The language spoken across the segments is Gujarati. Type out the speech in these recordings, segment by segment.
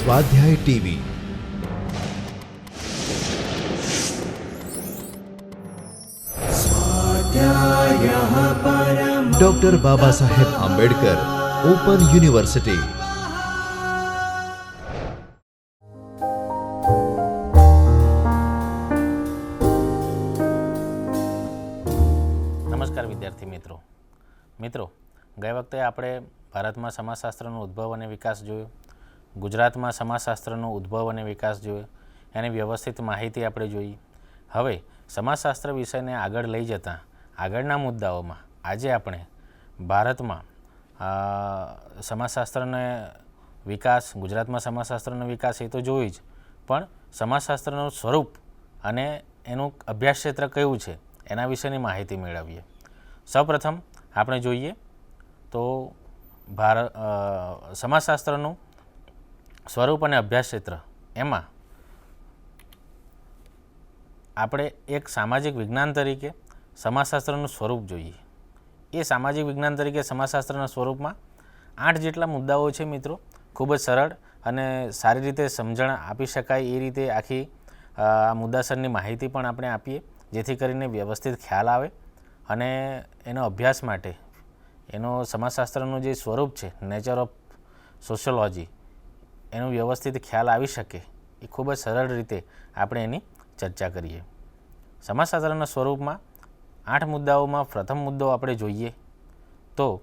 સ્વાધ્યાય TV. Doctor Baba Saheb Ambedkar open university. નમસ્કાર વિદ્યાર્થી મિત્રો. ગઈ વખતે આપણે ભારતમાં સમાજશાસ્ત્રનો ઉદ્ભવ અને વિકાસ જોયો, ગુજરાતમાં સમાજશાસ્ત્રનો ઉદ્ભવ અને વિકાસ જોયો, એની વ્યવસ્થિત માહિતી આપણે જોઈ. હવે સમાજશાસ્ત્ર વિષયને આગળ લઈ જતાં આગળના મુદ્દાઓમાં આજે આપણે ભારતમાં સમાજશાસ્ત્રનો વિકાસ, ગુજરાતમાં સમાજશાસ્ત્રનો વિકાસ એ તો જોઈ જ, પણ સમાજશાસ્ત્રનું સ્વરૂપ અને એનું અભ્યાસ ક્ષેત્ર કયું છે એના વિશેની માહિતી મેળવીએ. સૌપ્રથમ આપણે જોઈએ તો સમાજશાસ્ત્રનું સ્વરૂપ અને અભ્યાસ ક્ષેત્ર, એમાં આપણે એક સામાજિક વિજ્ઞાન તરીકે સમાજશાસ્ત્રનું સ્વરૂપ જોઈએ. એ સામાજિક વિજ્ઞાન તરીકે સમાજશાસ્ત્રના સ્વરૂપમાં 8 જેટલા મુદ્દાઓ છે મિત્રો. ખૂબ જ સરળ અને સારી રીતે સમજણ આપી શકાય એ રીતે આખી આ મુદ્દાસરની માહિતી પણ આપણે આપીએ, જેથી કરીને વ્યવસ્થિત ખ્યાલ આવે અને એનો અભ્યાસ માટે એનો સમાજશાસ્ત્રનું જે સ્વરૂપ છે, નેચર ઓફ સોશિયોલોજી, એનો વ્યવસ્થિત ખ્યાલ આવી શકે એ ખૂબ જ સરળ રીતે આપણે એની ચર્ચા કરીએ. સમાજશાસ્ત્રના સ્વરૂપમાં 8 મુદ્દાઓમાં પ્રથમ મુદ્દો આપણે જોઈએ તો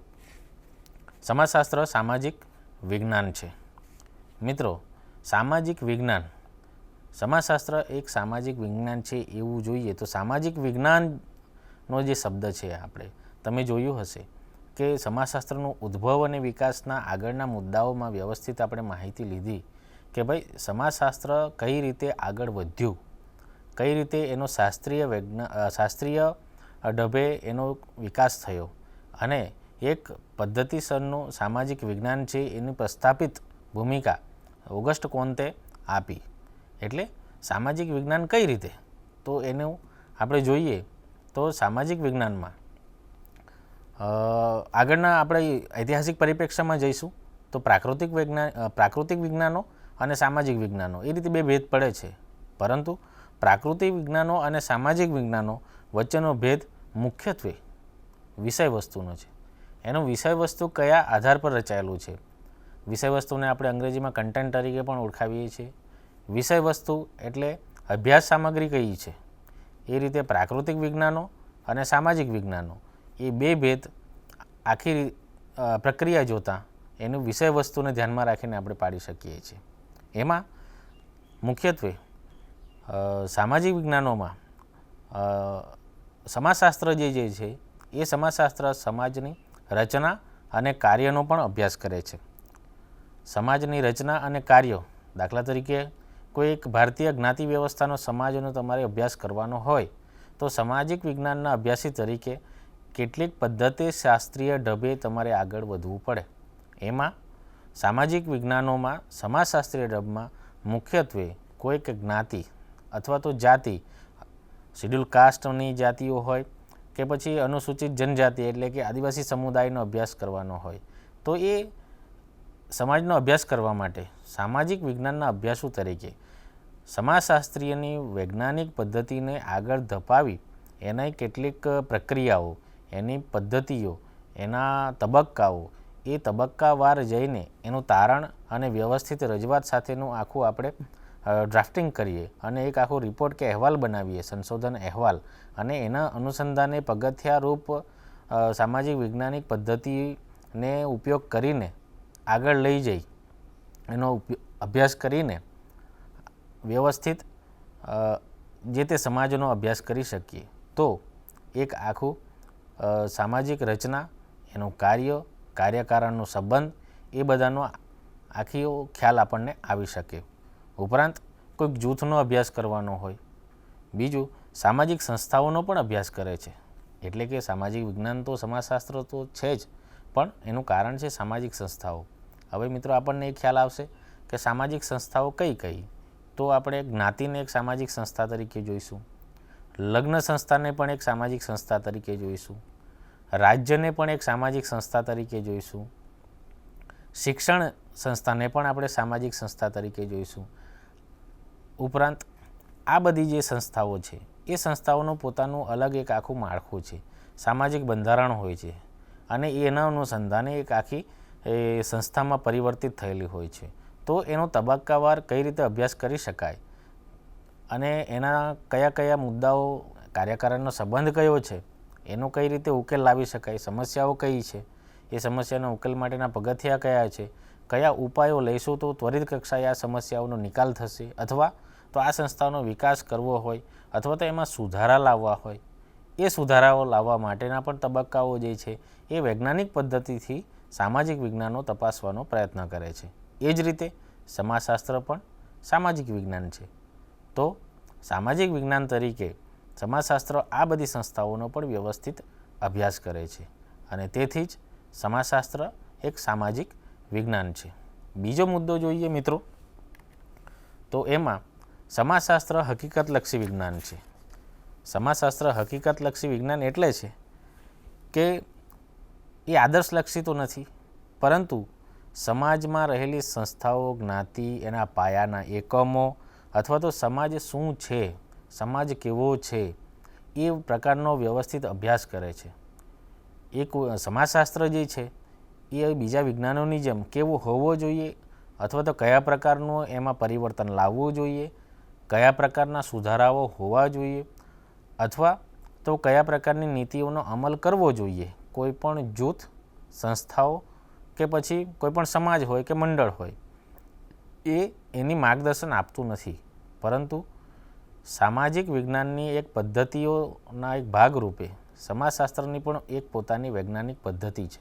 સમાજશાસ્ત્ર સામાજિક વિજ્ઞાન છે. મિત્રો, સામાજિક વિજ્ઞાન, સમાજશાસ્ત્ર એક સામાજિક વિજ્ઞાન છે એવું જોઈએ તો સામાજિક વિજ્ઞાનનો જે શબ્દ છે આપણે તમે જોયું હશે કે સમાજશાસ્ત્રનો ઉદ્ભવ અને વિકાસના આગળના મુદ્દાઓમાં વ્યવસ્થિત આપણે માહિતી લીધી કે ભાઈ સમાજશાસ્ત્ર કઈ રીતે આગળ વધ્યું, કઈ રીતે એનો શાસ્ત્રીય ઢબે એનો વિકાસ થયો અને એક પદ્ધતિસરનું સામાજિક વિજ્ઞાન છે એની પ્રસ્થાપિત ભૂમિકા ઓગસ્ટ કોન્તે આપી. એટલે સામાજિક વિજ્ઞાન કઈ રીતે, તો એનું આપણે જોઈએ તો સામાજિક વિજ્ઞાનમાં આગળના આપણે ઐતિહાસિક પરિપ્રેક્ષ્યમાં જઈશું તો પ્રાકૃતિક વિજ્ઞાનો અને સામાજિક વિજ્ઞાનો એ રીતે બે ભેદ પડે છે, પરંતુ પ્રાકૃતિક વિજ્ઞાનો અને સામાજિક વિજ્ઞાનો વચ્ચેનો ભેદ મુખ્યત્વે વિષય વસ્તુનો છે. એનું વિષય વસ્તુ કયા આધાર પર રચાયેલું છે, વિષય વસ્તુને આપણે અંગ્રેજીમાં કન્ટેન્ટ તરીકે પણ ઓળખાવીએ છીએ. વિષય વસ્તુ એટલે અભ્યાસ સામગ્રી કઈ છે. એ રીતે પ્રાકૃતિક વિજ્ઞાનો અને સામાજિક વિજ્ઞાનો એ બે ભેદ આખી પ્રક્રિયા જોતાં એનું વિષય વસ્તુને ધ્યાનમાં રાખીને આપણે પાડી શકીએ છીએ. એમાં મુખ્યત્વે સામાજિક વિજ્ઞાનોમાં સમાજશાસ્ત્ર જે છે એ સમાજશાસ્ત્ર સમાજની રચના અને કાર્યનો પણ અભ્યાસ કરે છે. સમાજની રચના અને કાર્યો, દાખલા તરીકે કોઈ એક ભારતીય જ્ઞાતિ વ્યવસ્થાનો સમાજનો તમારે અભ્યાસ કરવાનો હોય તો સામાજિક વિજ્ઞાનના અભ્યાસી તરીકે કેટલીક પદ્ધતિ શાસ્ત્રીય ઢબે તમારે આગળ વધવું પડે. એમાં સામાજિક વિજ્ઞાનોમાં સમાજશાસ્ત્રીય ઢબમાં મુખ્યત્વે કોઈક જ્ઞાતિ અથવા તો જાતિ, શિડ્યુલ કાસ્ટની જાતિઓ હોય કે પછી અનુસૂચિત જનજાતિ એટલે કે આદિવાસી સમુદાયનો અભ્યાસ કરવાનો હોય તો એ સમાજનો અભ્યાસ કરવા માટે સામાજિક વિજ્ઞાનના અભ્યાસુ તરીકે સમાજશાસ્ત્રીયની વૈજ્ઞાનિક પદ્ધતિને આગળ ધપાવી એની કેટલીક પ્રક્રિયાઓ, એની પદ્ધતિઓ, એના તબક્કાઓ, એ તબક્કાવાર જઈને એનું તારણ અને વ્યવસ્થિત રજૂઆત સાથેનું આખું આપણે ડ્રાફ્ટિંગ કરીએ અને એક આખો રિપોર્ટ કે અહેવાલ બનાવીએ, સંશોધન અહેવાલ, અને એના અનુસંધાને પગથિયારૂપ સામાજિક વૈજ્ઞાનિક પદ્ધતિને ઉપયોગ કરીને આગળ લઈ જઈ એનો અભ્યાસ કરીને વ્યવસ્થિત જે તે સમાજનો અભ્યાસ કરી શકીએ તો એક આખું સામાજિક રચના, એનું કાર્યકારણનો સંબંધ, એ બધાનો આખી ખ્યાલ આપણને આવી શકે. ઉપરાંત કોઈક જૂથનો અભ્યાસ કરવાનો હોય. બીજું, સામાજિક સંસ્થાઓનો પણ અભ્યાસ કરે છે. એટલે કે સામાજિક વિજ્ઞાન તો સમાજશાસ્ત્ર તો છે જ, પણ એનું કારણ છે સામાજિક સંસ્થાઓ. હવે મિત્રો આપણને એ ખ્યાલ આવશે કે સામાજિક સંસ્થાઓ કઈ તો આપણે જ્ઞાતિને એક સામાજિક સંસ્થા તરીકે જોઈશું, લગ્ન સંસ્થાને પણ એક સામાજિક સંસ્થા તરીકે જોઈશું, રાજ્યને પણ એક સામાજિક સંસ્થા તરીકે જોઈશું, શિક્ષણ સંસ્થાને પણ આપણે સામાજિક સંસ્થા તરીકે જોઈશું. ઉપરાંત આ બધી જે સંસ્થાઓ છે એ સંસ્થાઓનું પોતાનું અલગ એક આખું માળખું છે, સામાજિક બંધારણ હોય છે અને એના અનુસંધાને એક આખી સંસ્થામાં પરિવર્તિત થયેલી હોય છે. તો એનો તબક્કાવાર કઈ રીતે અભ્યાસ કરી શકાય અને એના કયા કયા મુદ્દાઓ, કાર્યકારણનો સંબંધ કયો છે, એનો કઈ રીતે ઉકેલ લાવી શકાય, સમસ્યાઓ કઈ છે, એ સમસ્યાના ઉકેલ માટેના પગથિયા કયા છે, કયા ઉપાયો લઈશું તો ત્વરિત કક્ષાએ આ સમસ્યાઓનો નિકાલ થશે, અથવા તો આ સંસ્થાનો વિકાસ કરવો હોય અથવા તો એમાં સુધારા લાવવા હોય, એ સુધારાઓ લાવવા માટેના પણ તબક્કાઓ જે છે એ વૈજ્ઞાનિક પદ્ધતિથી સામાજિક વિજ્ઞાનો તપાસવાનો પ્રયત્ન કરે છે. એ જ રીતે સમાજશાસ્ત્ર પણ સામાજિક વિજ્ઞાન છે. તો સામાજિક વિજ્ઞાન તરીકે સમાજશાસ્ત્ર આ બધી સંસ્થાઓનો પણ વ્યવસ્થિત અભ્યાસ કરે છે અને તેથી જ સમાજશાસ્ત્ર એક સામાજિક વિજ્ઞાન છે. બીજો મુદ્દો જોઈએ મિત્રો, તો એમાં સમાજશાસ્ત્ર હકીકતલક્ષી વિજ્ઞાન છે. સમાજશાસ્ત્ર હકીકતલક્ષી વિજ્ઞાન એટલે છે કે એ આદર્શલક્ષી તો નથી, પરંતુ સમાજમાં રહેલી સંસ્થાઓ, જ્ઞાતિ, એના પાયાના એકમો અથવા તો સમાજ શું છે, સમાજ કેવો છે, એ પ્રકારનો વ્યવસ્થિત અભ્યાસ કરે છે. એક સમાજશાસ્ત્ર જે છે એ બીજા વિજ્ઞાનોની જેમ કેવો હોવો જોઈએ અથવા તો કયા પ્રકારનું એમાં પરિવર્તન લાવવું જોઈએ, કયા પ્રકારના સુધારાઓ હોવા જોઈએ અથવા તો કયા પ્રકારની નીતિઓનો અમલ કરવો જોઈએ કોઈ પણ જૂથ, સંસ્થાઓ કે પછી કોઈ પણ સમાજ હોય કે મંડળ હોય, એની માર્ગદર્શન આપતું નથી, પરંતુ સામાજિક વિજ્ઞાનની એક પદ્ધતિઓના એક ભાગરૂપે સમાજશાસ્ત્રની પણ એક પોતાની વૈજ્ઞાનિક પદ્ધતિ છે.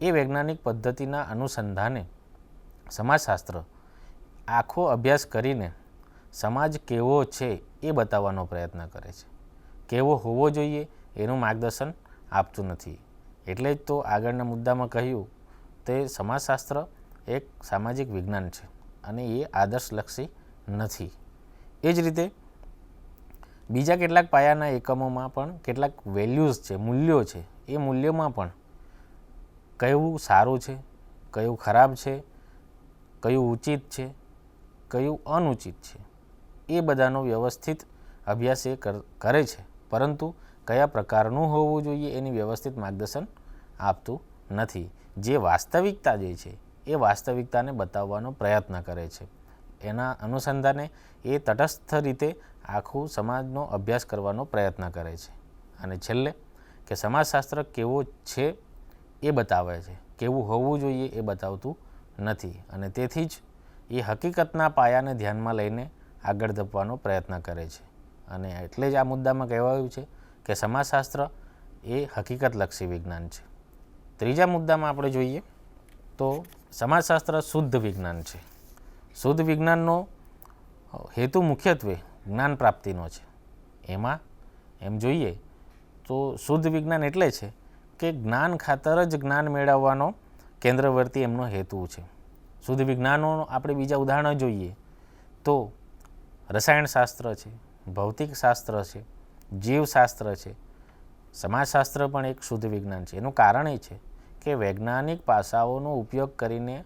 એ વૈજ્ઞાનિક પદ્ધતિના અનુસંધાને સમાજશાસ્ત્ર આખો અભ્યાસ કરીને સમાજ કેવો છે એ બતાવવાનો પ્રયત્ન કરે છે. કેવો હોવો જોઈએ એનું માર્ગદર્શન આપતું નથી. એટલે જ તો આગળના મુદ્દામાં કહ્યું તે સમાજશાસ્ત્ર એક સામાજિક વિજ્ઞાન છે અને એ આદર્શલક્ષી નથી. એ જ રીતે બીજા કેટલાક પાયાના એકમોમાં પણ કેટલાક વેલ્યુઝ છે, મૂલ્યો છે, એ મૂલ્યોમાં પણ કયું સારું છે, કયું ખરાબ છે, કયું ઉચિત છે, કયું અનુચિત છે, એ બધાનો વ્યવસ્થિત અભ્યાસ એ કરે છે, પરંતુ કયા પ્રકારનું હોવું જોઈએ એની વ્યવસ્થિત માર્ગદર્શન આપતું નથી. જે વાસ્તવિકતા જે છે એ વાસ્તવિકતાને બતાવવાનો પ્રયત્ન કરે છે. એના અનુસંધાને એ તટસ્થ રીતે આખું સમાજનો અભ્યાસ કરવાનો પ્રયત્ન કરે છે. અને છેલ્લે કે સમાજશાસ્ત્ર કેવો છે એ બતાવે છે, કેવું હોવું જોઈએ એ બતાવતું નથી. અને તેથી જ એ હકીકતના પાયાને ધ્યાનમાં લઈને આગળ ધપવાનો પ્રયત્ન કરે છે. અને એટલે જ આ મુદ્દામાં કહેવાયું છે કે સમાજશાસ્ત્ર એ હકીકતલક્ષી વિજ્ઞાન છે. ત્રીજા મુદ્દામાં આપણે જોઈએ તો સમાજશાસ્ત્ર શુદ્ધ વિજ્ઞાન છે. શુદ્ધ વિજ્ઞાનનો હેતુ મુખ્યત્વે જ્ઞાન પ્રાપ્તિનો છે. એમાં એમ જોઈએ તો શુદ્ધ વિજ્ઞાન એટલે છે કે જ્ઞાન ખાતર જ જ્ઞાન મેળવવાનો કેન્દ્રવર્તી એમનો હેતુ છે. શુદ્ધ વિજ્ઞાનો આપણે બીજા ઉદાહરણ જોઈએ તો રસાયણશાસ્ત્ર છે, ભૌતિકશાસ્ત્ર છે, જીવશાસ્ત્ર છે. સમાજશાસ્ત્ર પણ એક શુદ્ધ વિજ્ઞાન છે. એનું કારણ એ છે કે વૈજ્ઞાનિક પાસાઓનો ઉપયોગ કરીને,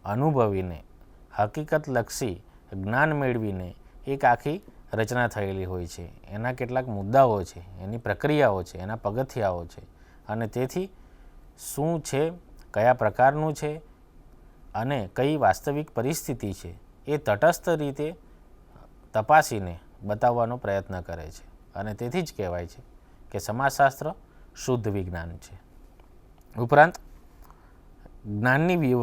અનુભવીને, હકીકતલક્ષી જ્ઞાન મેળવીને એક આખી રચના થયેલી હોય છે. એના કેટલાક મુદ્દાઓ છે, એની પ્રક્રિયાઓ છે, એના પગથિયાઓ છે. અને તેથી શું છે, કયા પ્રકારનું છે અને કઈ વાસ્તવિક પરિસ્થિતિ છે એ તટસ્થ રીતે તપાસીને બતાવવાનો પ્રયત્ન કરે છે. અને તેથી જ કહેવાય છે કે સમાજશાસ્ત્ર શુદ્ધ વિજ્ઞાન છે. ઉપરાંત જ્ઞાનની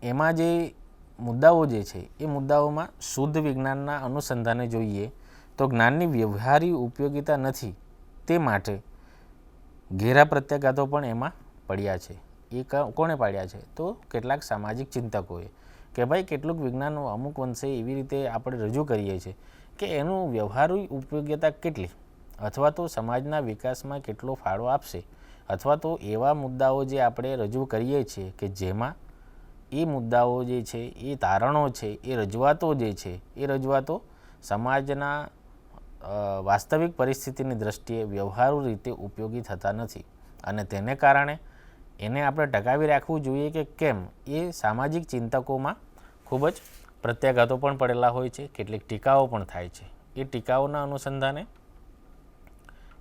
એમાં જે મુદ્દાઓ જે છે એ મુદ્દાઓમાં શુદ્ધ વિજ્ઞાનના અનુસંધાને જોઈએ તો જ્ઞાનની વ્યવહારી ઉપયોગિતા નથી, તે માટે ઘેરા પ્રત્યાઘાતો પણ એમાં પડ્યા છે. એ કોણે પાડ્યા છે? તો કેટલાક સામાજિક ચિંતકોએ, કે ભાઈ કેટલુંક વિજ્ઞાન અમુક અંશે એવી રીતે આપણે રજૂ કરીએ છીએ કે એનું વ્યવહારુ ઉપયોગિતા કેટલી, અથવા તો સમાજના વિકાસમાં કેટલો ફાળો આપશે, અથવા તો એવા મુદ્દાઓ જે આપણે રજૂ કરીએ છીએ કે જેમાં એ મુદ્દાઓ જે છે, એ તારણો છે, એ રજૂઆતો જે છે, એ રજૂઆતો સમાજના વાસ્તવિક પરિસ્થિતિની દૃષ્ટિએ વ્યવહારુ રીતે ઉપયોગી થતા નથી. અને તેને કારણે એને આપણે ટકાવી રાખવું જોઈએ કે કેમ, એ સામાજિક ચિંતકોમાં ખૂબ જ પ્રત્યાઘાતો પણ પડેલા હોય છે, કેટલીક ટીકાઓ પણ થાય છે. એ ટીકાઓના અનુસંધાને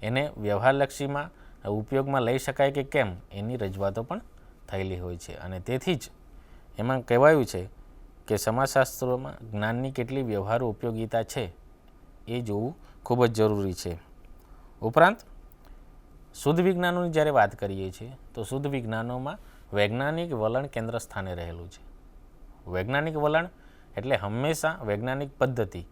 એને વ્યવહારલક્ષીમાં ઉપયોગમાં લઈ શકાય કે કેમ એની રજૂઆતો પણ થયેલી હોય છે. અને તેથી જ એમાં કહેવાયું છે કે સમાજશાસ્ત્રોમાં જ્ઞાનની કેટલી વ્યવહારુ ઉપયોગિતા છે એ જોવું ખૂબ જ જરૂરી છે. ઉપરાંત શુદ્ધ વિજ્ઞાનોની જ્યારે વાત કરીએ છીએ તો શુદ્ધ વિજ્ઞાનોમાં વૈજ્ઞાનિક વલણ કેન્દ્ર સ્થાને રહેલું છે. વૈજ્ઞાનિક વલણ એટલે હંમેશા વૈજ્ઞાનિક પદ્ધતિ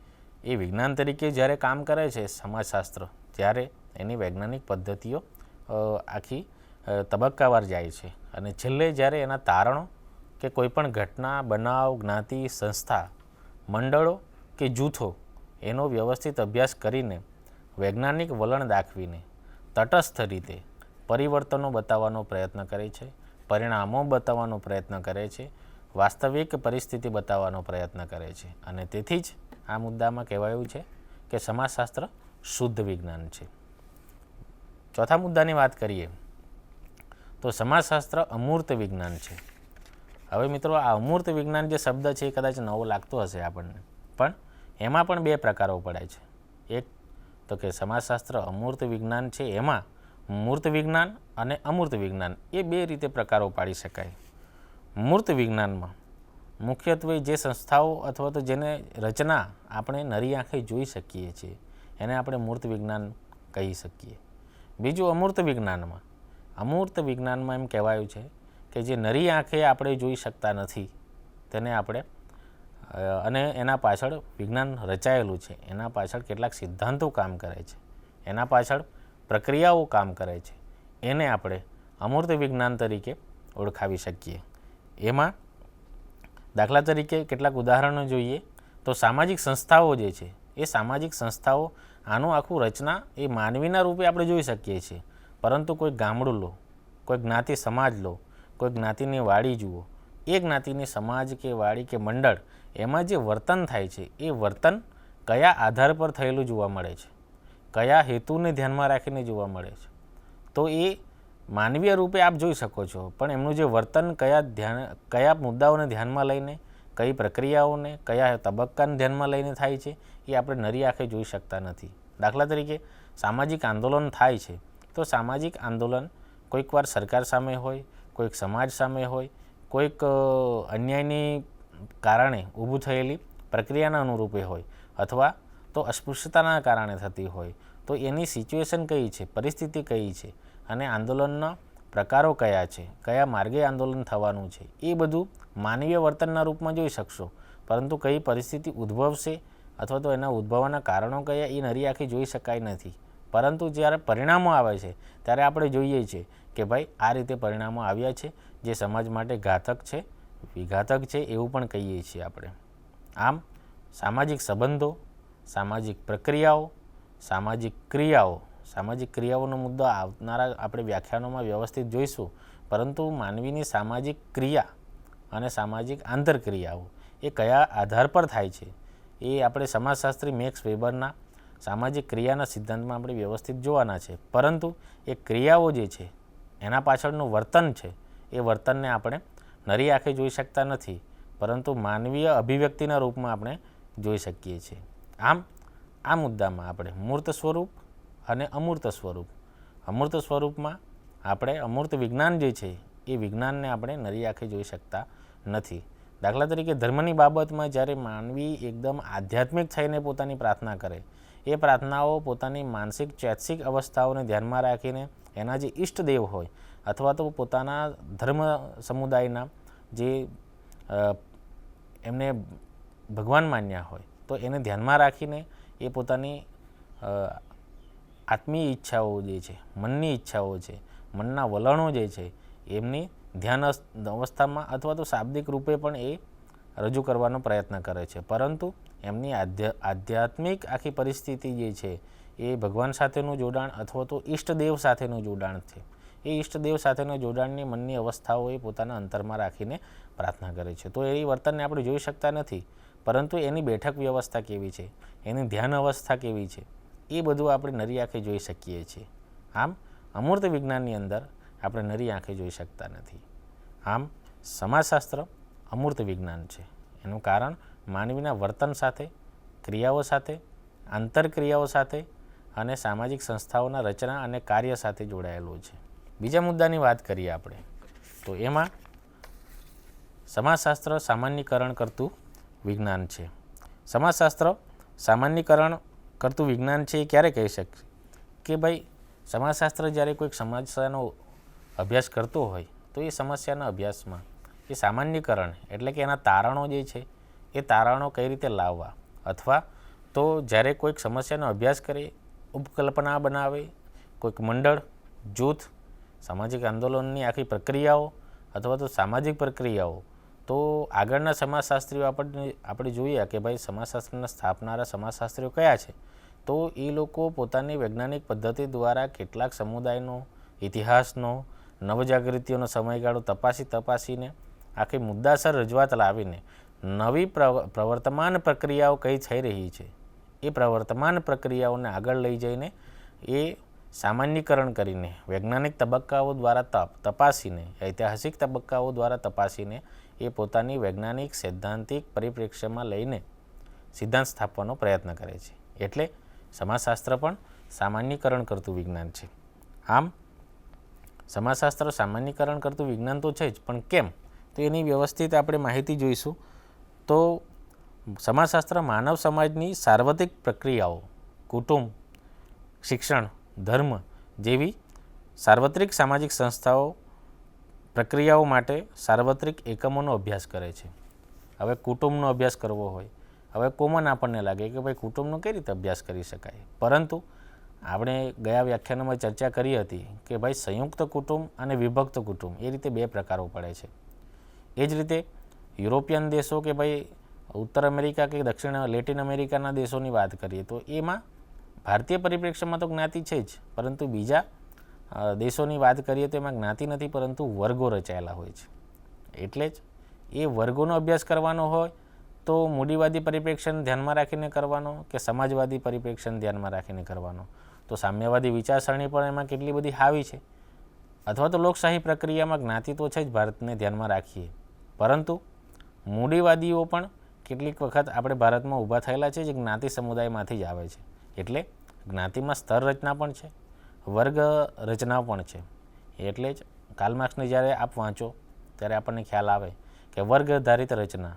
એ વિજ્ઞાન તરીકે જ્યારે કામ કરે છે સમાજશાસ્ત્ર, ત્યારે એની વૈજ્ઞાનિક પદ્ધતિઓ આખી તબક્કાવાર જાય છે અને છેલ્લે જ્યારે એના તારણો કે કોઈપણ ઘટના, બનાવ, જ્ઞાતિ, સંસ્થા, મંડળો કે જૂથો એનો વ્યવસ્થિત અભ્યાસ કરીને વૈજ્ઞાનિક વલણ દાખવીને તટસ્થ રીતે પરિવર્તનો બતાવવાનો પ્રયત્ન કરે છે, પરિણામો બતાવવાનો પ્રયત્ન કરે છે, વાસ્તવિક પરિસ્થિતિ બતાવવાનો પ્રયત્ન કરે છે. અને તેથી જ આ મુદ્દામાં કહેવાયું છે કે સમાજશાસ્ત્ર શુદ્ધ વિજ્ઞાન છે. ચોથા મુદ્દાની વાત કરીએ તો સમાજશાસ્ત્ર અમૂર્ત વિજ્ઞાન છે. હવે મિત્રો, આ અમૂર્ત વિજ્ઞાન જે શબ્દ છે એ કદાચ નવો લાગતો હશે આપણને, પણ એમાં પણ બે પ્રકારો પડે છે. એક તો કે સમાજશાસ્ત્ર અમૂર્ત વિજ્ઞાન છે, એમાં મૂર્ત વિજ્ઞાન અને અમૂર્ત વિજ્ઞાન એ બે રીતે પ્રકારો પાડી શકાય. મૂર્ત વિજ્ઞાનમાં મુખ્યત્વે જે સંસ્થાઓ અથવા તો જેને રચના આપણે નરી આંખે જોઈ શકીએ છીએ એને આપણે મૂર્ત વિજ્ઞાન કહી શકીએ. બીજું અમૂર્ત વિજ્ઞાનમાં એમ કહેવાયું છે કે જે નરી આંખે આપણે જોઈ શકતા નથી તેને આપણે અને એના પાછળ વિજ્ઞાન રચાયેલું છે, એના પાછળ કેટલાક સિદ્ધાંતો કામ કરે છે, એના પાછળ પ્રક્રિયાઓ કામ કરે છે, એને આપણે અમૂર્ત વિજ્ઞાન તરીકે ઓળખાવી શકીએ. એમાં દાખલા તરીકે કેટલાક ઉદાહરણો જોઈએ તો સામાજિક સંસ્થાઓ જે છે એ સામાજિક સંસ્થાઓ આનું આખું રચના એ માનવીના રૂપે આપણે જોઈ શકીએ છીએ, પરંતુ કોઈ ગામડું લો, કોઈ જ્ઞાતિ સમાજ લો, કોઈ જ્ઞાતિની વાડી જુઓ, એ જ્ઞાતિની સમાજ કે વાડી કે મંડળ એમાં જે વર્તન થાય છે એ વર્તન કયા આધાર પર થયેલું જોવા મળે છે, કયા હેતુને ધ્યાનમાં રાખીને જોવા મળે છે, તો એ માનવીય રૂપે આપ જોઈ શકો છો, પણ એમનું જે વર્તન કયા મુદ્દાઓને ધ્યાનમાં લઈને, કઈ પ્રક્રિયાઓને, કયા તબક્કાને ધ્યાનમાં લઈને થાય છે એ આપણે નરી આંખે જોઈ શકતા નથી. દાખલા તરીકે સામાજિક આંદોલન થાય છે તો સામાજિક આંદોલન કોઈક વાર સરકાર સામે હોય, કોઈક સમાજ સામે હોય, કોઈક અન્યાયની કારણે ઊભું થયેલી પ્રક્રિયાના અનુરૂપે હોય, અથવા તો અસ્પૃશ્યતાના કારણે થતી હોય, તો એની સિચ્યુએશન કઈ છે, પરિસ્થિતિ કઈ છે અને આંદોલનના પ્રકારો કયા છે, કયા માર્ગે આંદોલન થવાનું છે, એ બધું માનવીય વર્તનના રૂપમાં જોઈ શકશો. પરંતુ કઈ પરિસ્થિતિ ઉદ્ભવશે અથવા તો એના ઉદ્ભવવાના કારણો કયા એ નરી આંખે જોઈ શકાય નથી. પરંતુ જ્યારે પરિણામો આવે છે ત્યારે આપણે જોઈએ છીએ કે ભાઈ આ રીતે પરિણામો આવ્યા છે જે સમાજ માટે ઘાતક છે, વિઘાતક છે એવું પણ કહીએ છીએ આપણે. આમ સામાજિક સંબંધો, સામાજિક પ્રક્રિયાઓ, સામાજિક ક્રિયાઓનો મુદ્દો આવનારા આપણે વ્યાખ્યાનોમાં વ્યવસ્થિત જોઈશું, પરંતુ માનવીની સામાજિક ક્રિયા અને સામાજિક આંતરક્રિયાઓ એ કયા આધાર પર થાય છે એ આપણે સમાજશાસ્ત્રી મેક્સ વેબરના સામાજિક ક્રિયાના સિદ્ધાંતમાં આપણે વ્યવસ્થિત જોવાના છે. પરંતુ એ ક્રિયાઓ જે છે એના પાછળનું વર્તન છે એ વર્તનને આપણે નરી આંખે જોઈ શકતા નથી, પરંતુ માનવીય અભિવ્યક્તિના રૂપમાં આપણે જોઈ શકીએ છીએ. આમ આ મુદ્દામાં આપણે મૂર્ત સ્વરૂપ અને અમૂર્ત સ્વરૂપમાં આપણે અમૂર્ત વિજ્ઞાન જે છે એ વિજ્ઞાનને આપણે નરી આંખે જોઈ શકતા નથી. દાખલા તરીકે ધર્મની બાબતમાં જ્યારે માનવી એકદમ આધ્યાત્મિક થઈને પોતાની પ્રાર્થના કરે, એ પ્રાર્થનાઓ પોતાની માનસિક ચૈતસિક અવસ્થાઓને ધ્યાનમાં રાખીને એના જે ઈષ્ટદેવ હોય અથવા તો પોતાના ધર્મ સમુદાયના જે એમને ભગવાન માન્યા હોય તો એને ધ્યાનમાં રાખીને એ પોતાની આત્મીય ઈચ્છાઓ જે છે, મનની ઈચ્છાઓ છે, મનના વલણો જે છે એમની ધ્યાન અવસ્થામાં અથવા તો શાબ્દિક રૂપે પણ એ રજૂ કરવાનો પ્રયત્ન કરે છે. પરંતુ એમની આધ્યાત્મિક આખી પરિસ્થિતિ જે છે એ ભગવાન સાથેનું જોડાણ અથવા તો ઈષ્ટદેવ સાથેનું જોડાણ છે. એ ઈષ્ટદેવ સાથેના જોડાણની મનની અવસ્થાઓ એ પોતાના અંતરમાં રાખીને પ્રાર્થના કરે છે. તો એ વર્તનને આપણે જોઈ શકતા નથી, પરંતુ એની બેઠક વ્યવસ્થા કેવી છે, એની ધ્યાન અવસ્થા કેવી છે, એ બધું આપણે નરી આંખે જોઈ શકીએ છીએ. આમ અમૂર્ત વિજ્ઞાનની અંદર આપણે નરી આંખે જોઈ શકતા નથી. આમ સમાજશાસ્ત્ર અમૂર્ત વિજ્ઞાન છે. એનું કારણ માનવીના વર્તન સાથે, ક્રિયાઓ સાથે, આંતરક્રિયાઓ સાથે અને સામાજિક સંસ્થાઓના રચના અને કાર્ય સાથે જોડાયેલું છે. બીજા મુદ્દાની વાત કરીએ આપણે તો એમાં સમાજશાસ્ત્ર સામાન્યીકરણ કરતું વિજ્ઞાન છે. સમાજશાસ્ત્ર સામાન્યીકરણ કરતું વિજ્ઞાન છે એ ક્યારે કહી શકશે કે ભાઈ સમાજશાસ્ત્ર જ્યારે કોઈક સમસ્યાનો અભ્યાસ કરતો હોય તો એ સમસ્યાના અભ્યાસમાં એ સામાન્યીકરણ એટલે કે એના તારણો જે છે એ તારણો કઈ રીતે લાવવા, અથવા તો જ્યારે કોઈક સમસ્યાનો અભ્યાસ કરે, ઉપકલ્પના બનાવે, કોઈક મંડળ, જૂથ, સામાજિક આંદોલનની આખી પ્રક્રિયાઓ અથવા તો સામાજિક પ્રક્રિયાઓ, તો આગળના સમાજશાસ્ત્રીઓ આપણે જોઈએ કે ભાઈ સમાજશાસ્ત્રના સ્થાપનારા સમાજશાસ્ત્રીઓ કયા છે, તો એ લોકો પોતાની વૈજ્ઞાનિક પદ્ધતિ દ્વારા કેટલાક સમુદાયનો ઇતિહાસનો, નવજાગૃતિઓનો સમયગાળો તપાસીને આખી મુદ્દાસર રજૂઆત લાવીને નવી પ્રવર્તમાન પ્રક્રિયાઓ કઈ થઈ રહી છે એ પ્રવર્તમાન પ્રક્રિયાઓને આગળ લઈ જઈને એ સામાન્યીકરણ કરીને વૈજ્ઞાનિક તબક્કાઓ દ્વારા તપાસીને, ઐતિહાસિક તબક્કાઓ દ્વારા તપાસીને એ પોતાની વૈજ્ઞાનિક સૈદ્ધાંતિક પરિપ્રેક્ષ્યમાં લઈને સિદ્ધાંત સ્થાપવાનો પ્રયત્ન કરે છે. એટલે સમાજશાસ્ત્ર પણ સામાન્યીકરણ કરતું વિજ્ઞાન છે. આમ સમાજશાસ્ત્ર સામાન્યીકરણ કરતું વિજ્ઞાન તો છે જ, પણ કેમ, તો એની વ્યવસ્થિત આપણે માહિતી જોઈશું. તો સમાજશાસ્ત્ર માનવ સમાજની સાર્વત્રિક પ્રક્રિયાઓ, કુટુંબ, શિક્ષણ, ધર્મ જેવી સાર્વત્રિક સામાજિક સંસ્થાઓ પ્રક્રિયાઓ માટે સાર્વત્રિક એકમોનો અભ્યાસ કરે છે. હવે કુટુંબનો અભ્યાસ કરવો હોય, હવે કોમન આપણને લાગે કે ભાઈ કુટુંબનો કઈ રીતે અભ્યાસ કરી શકાય, પરંતુ આપણે ગયા વ્યાખ્યાનમાં ચર્ચા કરી હતી કે ભાઈ સંયુક્ત કુટુંબ અને વિભક્ત કુટુંબ એ રીતે બે પ્રકારો પડે છે. એ જ રીતે યુરોપિયન દેશો કે ભાઈ ઉત્તર અમેરિકા કે દક્ષિણ લેટિન અમેરિકાના દેશોની વાત કરીએ તો એમાં ભારતીય પરિપ્રેક્ષ્યમાં તો જ્ઞાતિ છે જ, પરંતુ બીજા દેશોની વાત કરીએ તો એમાં જ્ઞાતિ નથી, પરંતુ વર્ગો રચાયેલા હોય છે. એટલે જ એ વર્ગોનો અભ્યાસ કરવાનો હોય તો મૂડીવાદી પરિપ્રેક્ષ્યને ધ્યાનમાં રાખીને કરવાનો કે સમાજવાદી પરિપ્રેક્ષ્યને ધ્યાનમાં રાખીને કરવાનો, તો સામ્યવાદી વિચારસરણી પણ એમાં કેટલી બધી હાવી છે, અથવા તો લોકશાહી પ્રક્રિયામાં જ્ઞાતિ તો છે જ ભારતને ધ્યાનમાં રાખીએ, પરંતુ મૂડીવાદીઓ પણ કેટલીક વખત આપણે ભારતમાં ઊભા થયેલા છે જે જ્ઞાતિ સમુદાયમાંથી જ આવે છે. એટલે જ્ઞાતિમાં સ્તર રચના પણ છે, વર્ગ રચના પણ છે. એટલે જ કાર્લ માર્ક્સને જ્યારે આપ વાંચો ત્યારે આપણને ખ્યાલ આવે કે વર્ગ આધારિત રચના,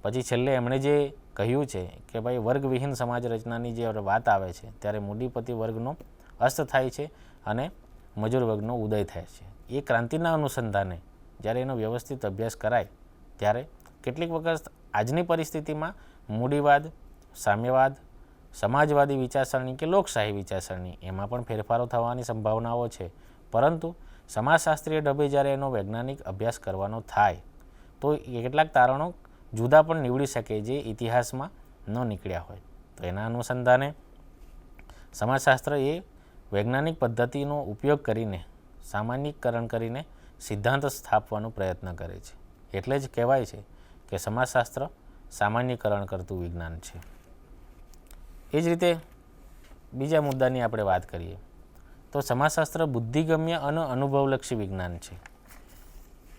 પછી છેલ્લે એમણે જે કહ્યું છે કે ભાઈ વર્ગવિહીન સમાજ રચનાની જે વાત આવે છે ત્યારે મૂડીપતિ વર્ગનો અસ્ત થાય છે અને મજૂર વર્ગનો ઉદય થાય છે. એ ક્રાંતિના અનુસંધાને જ્યારે એનો વ્યવસ્થિત અભ્યાસ કરાય ત્યારે કેટલીક વખત આજની પરિસ્થિતિમાં મૂડીવાદ, સામ્યવાદ, સમાજવાદી વિચારસરણી કે લોકશાહી વિચારસરણી એમાં પણ ફેરફારો થવાની સંભાવનાઓ છે, પરંતુ સમાજશાસ્ત્રીય ઢબે જ્યારે એનો વૈજ્ઞાનિક અભ્યાસ કરવાનો થાય તો કેટલાક તારણો જુદા પણ નીવડી શકે જે ઇતિહાસમાં ન નીકળ્યા હોય. તો એના અનુસંધાને સમાજશાસ્ત્ર એ વૈજ્ઞાનિક પદ્ધતિનો ઉપયોગ કરીને સામાન્યીકરણ કરીને સિદ્ધાંત સ્થાપવાનો પ્રયત્ન કરે છે. એટલે જ કહેવાય છે કે સમાજશાસ્ત્ર સામાન્યીકરણ કરતું વિજ્ઞાન છે. એ જ રીતે બીજા મુદ્દાની આપણે વાત કરીએ તો સમાજશાસ્ત્ર બુદ્ધિગમ્ય અને અનુભવલક્ષી વિજ્ઞાન છે.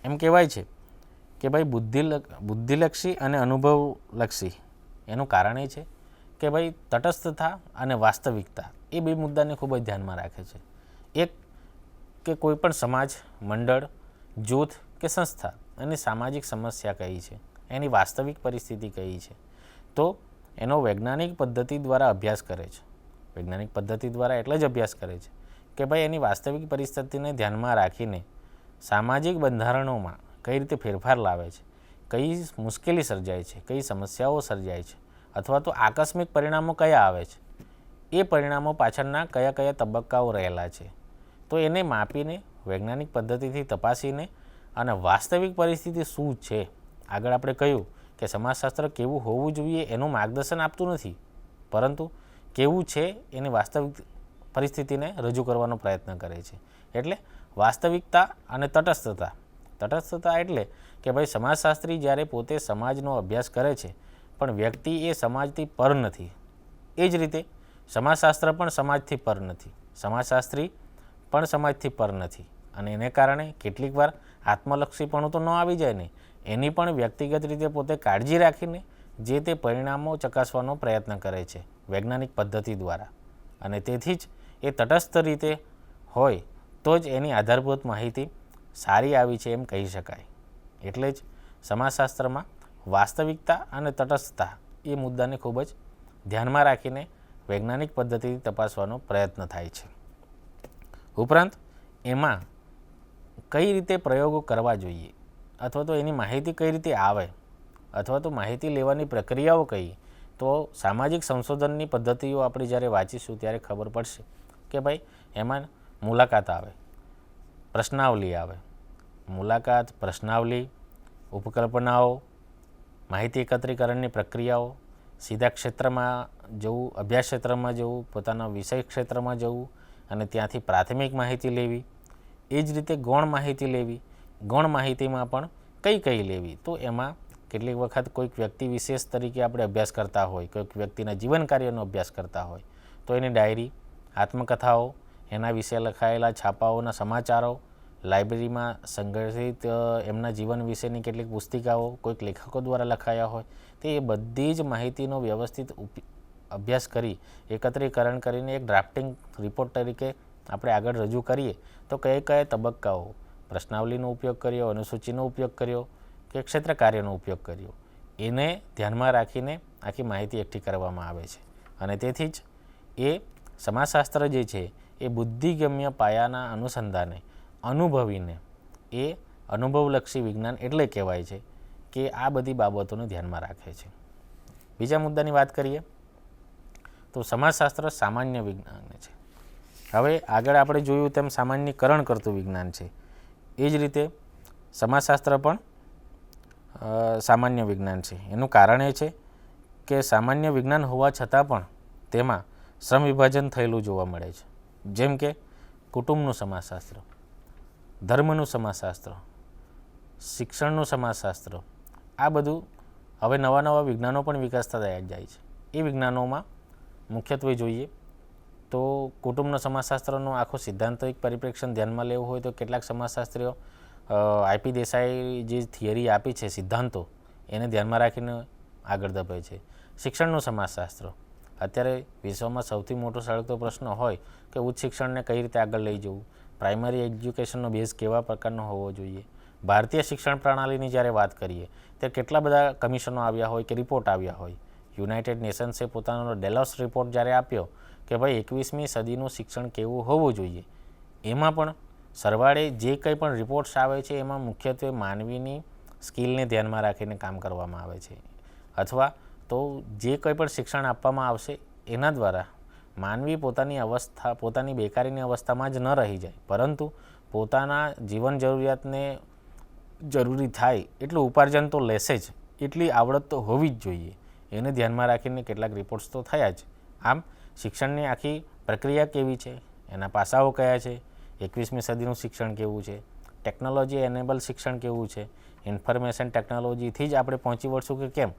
એમ કહેવાય છે કે ભાઈ બુદ્ધિલક્ષી અને અનુભવલક્ષી, એનું કારણ એ છે કે ભાઈ તટસ્થતા અને વાસ્તવિકતા એ બે મુદ્દાને ખૂબ જ ધ્યાનમાં રાખે છે. એક કે કોઈ પણ સમાજ, મંડળ, જૂથ કે સંસ્થા એની સામાજિક સમસ્યા કઈ છે, એની વાસ્તવિક પરિસ્થિતિ કઈ છે, તો એનો વૈજ્ઞાનિક પદ્ધતિ દ્વારા અભ્યાસ કરે છે. વૈજ્ઞાનિક પદ્ધતિ દ્વારા એટલે જ અભ્યાસ કરે છે કે ભાઈ એની વાસ્તવિક પરિસ્થિતિને ધ્યાનમાં રાખીને સામાજિક બંધારણોમાં કઈ રીતે ફેરફાર લાવે છે, કઈ મુશ્કેલી સર્જાય છે, કઈ સમસ્યાઓ સર્જાય છે, અથવા તો આકસ્મિક પરિણામો કયા આવે છે, એ પરિણામો પાછળના કયા કયા તબક્કાઓ રહેલા છે, તો એને માપીને વૈજ્ઞાનિક પદ્ધતિથી તપાસીને અને વાસ્તવિક પરિસ્થિતિ શું છે, આગળ આપણે કહ્યું કે સમાજશાસ્ત્ર કેવું હોવું જોઈએ એનું માર્ગદર્શન આપતું નથી, પરંતુ કેવું છે એની વાસ્તવિક પરિસ્થિતિને રજૂ કરવાનો પ્રયત્ન કરે છે. એટલે વાસ્તવિકતા અને તટસ્થતા. તટસ્થતા એટલે કે ભાઈ સમાજશાસ્ત્રી જ્યારે પોતે સમાજનો અભ્યાસ કરે છે પણ વ્યક્તિ એ સમાજથી પર નથી, એ જ રીતે સમાજશાસ્ત્ર પણ સમાજથી પર નથી, સમાજશાસ્ત્રી પણ સમાજથી પર નથી, અને એને કારણે કેટલીક વાર આત્મલક્ષીપણું તો ન આવી જાય ને, એની પણ વ્યક્તિગત રીતે પોતે કાળજી રાખીને જે તે પરિણામો ચકાસવાનો પ્રયત્ન કરે છે વૈજ્ઞાનિક પદ્ધતિ દ્વારા. અને તેથી જ એ તટસ્થ રીતે હોય તો જ એની આધારભૂત માહિતી સારી આવી છે એમ કહી શકાય. એટલે જ સમાજશાસ્ત્રમાં વાસ્તવિકતા અને તટસ્થતા એ મુદ્દાને ખૂબ જ ધ્યાનમાં રાખીને વૈજ્ઞાનિક પદ્ધતિથી તપાસવાનો પ્રયત્ન થાય છે. ઉપરાંત એમાં કઈ રીતે પ્રયોગો કરવા જોઈએ અથવા તો એની માહિતી કઈ રીતે આવે અથવા તો માહિતી લેવાની પ્રક્રિયાઓ કઈ, તો સામાજિક સંશોધનની પદ્ધતિઓ આપણે જ્યારે વાંચીશું ત્યારે ખબર પડશે કે ભાઈ એમાં મુલાકાત આવે, પ્રશ્નાવલી આવે. મુલાકાત, પ્રશ્નાવલી, ઉપકલ્પનાઓ, માહિતી એકત્રીકરણની પ્રક્રિયાઓ, સીધા ક્ષેત્રમાં જવું, અભ્યાસ ક્ષેત્રમાં જવું, પોતાના વિષય ક્ષેત્રમાં જવું અને ત્યાંથી પ્રાથમિક માહિતી લેવી. એ જ રીતે ગૌણ માહિતી લેવી. ગૌણ માહિતીમાં પણ કઈ કઈ લેવી, તો એમાં કેટલીક વખત કોઈક વ્યક્તિ વિશેષ તરીકે આપણે અભ્યાસ કરતા હોય, કોઈક વ્યક્તિના જીવન કાર્યનો અભ્યાસ કરતા હોય તો એની ડાયરી, આત્મકથાઓ, એના વિશે લખાયેલા છાપાઓના સમાચારો, લાઇબ્રેરીમાં સંગ્રહિત એમના જીવન વિશેની કેટલીક પુસ્તિકાઓ કોઈક લેખકો દ્વારા લખાયા હોય, તો એ બધી જ માહિતીનો વ્યવસ્થિત અભ્યાસ કરી એકત્રીકરણ કરીને એક ડ્રાફ્ટિંગ રિપોર્ટ તરીકે આપણે આગળ રજૂ કરીએ તો કયા કયા તબક્કાઓ, પ્રશ્નાવલીનો ઉપયોગ કર્યો, અનુસૂચિનો ઉપયોગ કર્યો કે ક્ષેત્ર કાર્યનો ઉપયોગ કર્યો, એને ધ્યાનમાં રાખીને આખી માહિતી એકઠી કરવામાં આવે છે. અને તેથી જ એ સમાજશાસ્ત્ર જે છે એ બુદ્ધિગમ્ય પાયાના અનુસંધાને અનુભવીને એ અનુભવલક્ષી વિજ્ઞાન એટલે કહેવાય છે કે આ બધી બાબતોને ધ્યાનમાં રાખે છે. બીજા મુદ્દાની વાત કરીએ તો સમાજશાસ્ત્ર સામાન્ય વિજ્ઞાન છે. હવે આગળ આપણે જોયું તેમ સામાન્યકરણ કરતું વિજ્ઞાન છે. એ જ રીતે સમાજશાસ્ત્ર પણ સામાન્ય વિજ્ઞાન છે. એનું કારણ એ છે કે સામાન્ય વિજ્ઞાન હોવા છતાં પણ તેમાં શ્રમ વિભાજન થયેલું જોવા મળે છે. જેમ કે કુટુંબનું સમાજશાસ્ત્ર, ધર્મનું સમાજશાસ્ત્ર, શિક્ષણનું સમાજશાસ્ત્ર, આ બધું હવે નવા નવા વિજ્ઞાનો પણ વિકસતા જાય છે. એ વિજ્ઞાનોમાં મુખ્યત્વે જોઈએ તો કુટુંબનો સમાજશાસ્ત્રનો આખો સિદ્ધાંતિક પરિપ્રેક્ષણ ધ્યાનમાં લેવું હોય તો કેટલાક સમાજશાસ્ત્રીઓ આઈપી દેસાઈ જે થિયરી આપી છે, સિદ્ધાંતો, એને ધ્યાનમાં રાખીને આગળ ધપે છે. શિક્ષણનું સમાજશાસ્ત્ર, અત્યારે વિશ્વમાં સૌથી મોટો સળગતો પ્રશ્ન હોય કે ઉચ્ચ શિક્ષણને કઈ રીતે આગળ લઈ જવું, પ્રાઇમરી એજ્યુકેશનનો બેઝ કેવા પ્રકારનો હોવો જોઈએ. ભારતીય શિક્ષણ પ્રણાલીની જ્યારે વાત કરીએ ત્યારે કેટલા બધા કમિશનો આવ્યા હોય કે રિપોર્ટ આવ્યા હોય. યુનાઇટેડ નેશન્સે પોતાનો ડેલોસ રિપોર્ટ જ્યારે આપ્યો કે ભાઈ 21મી સદીનું શિક્ષણ કેવું હોવું જોઈએ, એમાં પણ સરવાળે જે કંઈ પણ રિપોર્ટ્સ આવે છે એમાં મુખ્યત્વે માનવીની સ્કિલને ધ્યાનમાં રાખીને કામ કરવામાં આવે છે. અથવા તો જે કંઈ પણ શિક્ષણ આપવામાં આવશે એના દ્વારા માનવી પોતાની બેકારીની અવસ્થામાં જ ન રહી જાય, પરંતુ પોતાના જીવન જરૂરિયાતને જરૂરી થાય એટલું ઉપાર્જન તો લેશે જ, એટલી આવડત તો હોવી જ જોઈએ. એને ધ્યાનમાં રાખીને કેટલાક રિપોર્ટ્સ તો થયા જ. આમ શિક્ષણની આખી પ્રક્રિયા કેવી છે, એના પાસાઓ કયા છે, 21મી સદીનું શિક્ષણ કેવું છે, ટેકનોલોજી એનેબલ શિક્ષણ કેવું છે, ઇન્ફોર્મેશન ટેકનોલોજીથી જ આપણે પહોંચી વળશું કે કેમ,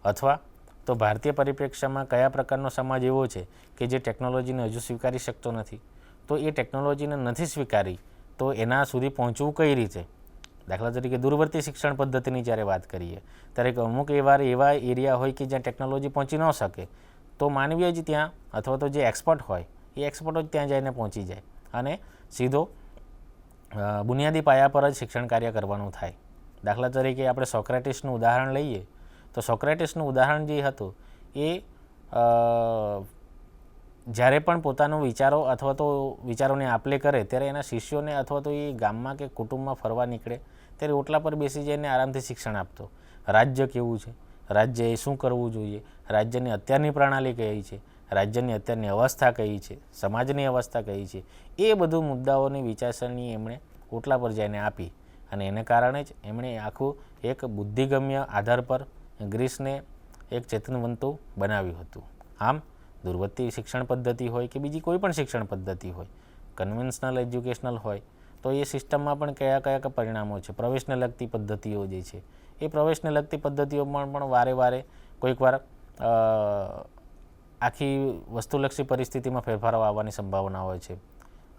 અથવા તો ભારતીય પરિપ્રેક્ષ્યમાં કયા પ્રકારનો સમાજ એવો છે કે જે ટેકનોલોજીને હજુ સ્વીકારી શકતો નથી, તો એ ટેકનોલોજીને નથી સ્વીકારી તો એના સુધી પહોંચવું કઈ રીતે. દાખલા તરીકે દૂરવર્તી શિક્ષણ પદ્ધતિની જ્યારે વાત કરીએ ત્યારે અમુક એવા એરિયા હોય કે જ્યાં ટેકનોલોજી પહોંચી ન શકે, તો માનવીય જ ત્યાં અથવા તો જે એક્સપર્ટ હોય એ એક્સપર્ટો જ ત્યાં જઈને પહોંચી જાય અને સીધો બુનિયાદી પાયા પર જ શિક્ષણ કાર્ય કરવાનું થાય. દાખલા તરીકે આપણે સોક્રેટિસનું ઉદાહરણ લઈએ તો સોક્રેટિસનું ઉદાહરણ જે હતું એ જ્યારે પણ પોતાનું વિચારો અથવા તો વિચારોને આપલે કરે ત્યારે એના શિષ્યોને અથવા તો એ ગામમાં કે કુટુંબમાં ફરવા નીકળે ત્યારે ઓટલા પર બેસી જઈને આરામથી શિક્ષણ આપતો. રાજ્ય કેવું છે, રાજ્યએ શું કરવું જોઈએ, રાજ્યની અત્યારની પ્રણાલી કઈ છે, રાજ્યની અત્યારની અવસ્થા કઈ છે, સમાજની અવસ્થા કઈ છે, એ બધું મુદ્દાઓની વિચારસરણી એમણે ઓટલા પર જઈને આપી અને એને કારણે જ એમણે આખું એક બુદ્ધિગમ્ય આધાર પર ગ્રીસને એક ચેતનવંતું બનાવ્યું હતું. આમ દૂરવર્તી શિક્ષણ પદ્ધતિ હોય કે બીજી કોઈ પણ શિક્ષણ પદ્ધતિ હોય, કન્વેન્શનલ એજ્યુકેશનલ હોય, તો એ સિસ્ટમમાં પણ કયા કયા પરિણામો છે. પ્રવેશને લગતી પદ્ધતિઓ જે છે એ પ્રવેશને લગતી પદ્ધતિઓમાં પણ વારે વારે કોઈક વાર આખી વસ્તુલક્ષી પરિસ્થિતિમાં ફેરફારો આવવાની સંભાવના હોય છે.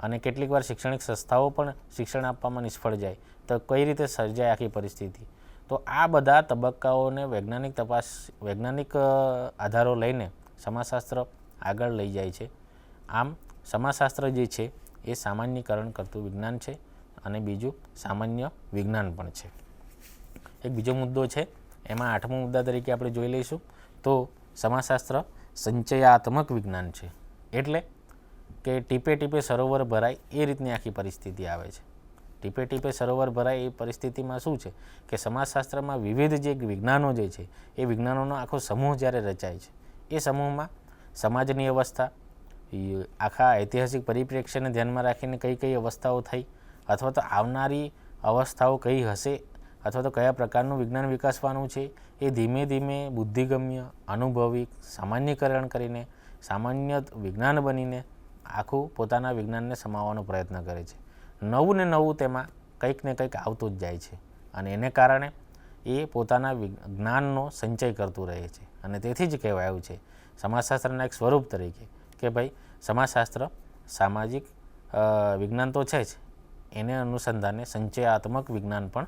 અને કેટલીક વાર શૈક્ષણિક સંસ્થાઓ પણ શિક્ષણ આપવામાં નિષ્ફળ જાય તો કઈ રીતે સર્જાય આખી પરિસ્થિતિ. તો આ બધા તબક્કાઓને વૈજ્ઞાનિક આધારો લઈને સમાજશાસ્ત્ર આગળ લઈ જાય છે. આમ સમાજશાસ્ત્ર જે છે એ સામાન્યીકરણ કરતું વિજ્ઞાન છે અને બીજું સામાન્ય વિજ્ઞાન પણ છે. એક બીજો મુદ્દો છે, એમાં 8મો મુદ્દા તરીકે આપણે જોઈ લઈશું તો સમાજશાસ્ત્ર સંચયાત્મક વિજ્ઞાન છે. એટલે કે ટીપે ટીપે સરોવર ભરાય એ રીતની આખી પરિસ્થિતિ આવે છે. ટીપે ટીપે સરોવર ભરાય એ પરિસ્થિતિમાં શું છે કે સમાજશાસ્ત્રમાં વિવિધ જે વિજ્ઞાનો જે છે એ વિજ્ઞાનોનો આખો સમૂહ જ્યારે રચાય છે, એ સમૂહમાં સમાજની અવસ્થા, આખા ઐતિહાસિક પરિપ્રેક્ષ્યને ધ્યાનમાં રાખીને કઈ કઈ અવસ્થાઓ થઈ અથવા તો આવનારી અવસ્થાઓ કઈ હશે અથવા તો કયા પ્રકારનું વિજ્ઞાન વિકસવાનું છે, એ ધીમે ધીમે બુદ્ધિગમ્ય, અનુભવી, સામાન્યીકરણ કરીને સામાન્ય વિજ્ઞાન બનીને આખું પોતાના વિજ્ઞાનને સમાવવાનો પ્રયત્ન કરે છે. નવું ને નવું તેમાં કંઈક ને કંઈક આવતું જ જાય છે અને એને કારણે એ પોતાના જ્ઞાનનો સંચય કરતું રહે છે. અને તેથી જ કહેવાયું છે સમાજશાસ્ત્રના એક સ્વરૂપ તરીકે કે ભાઈ સમાજશાસ્ત્ર સામાજિક વિજ્ઞાન તો છે જ, એને અનુસંધાને સંચયાત્મક વિજ્ઞાન પણ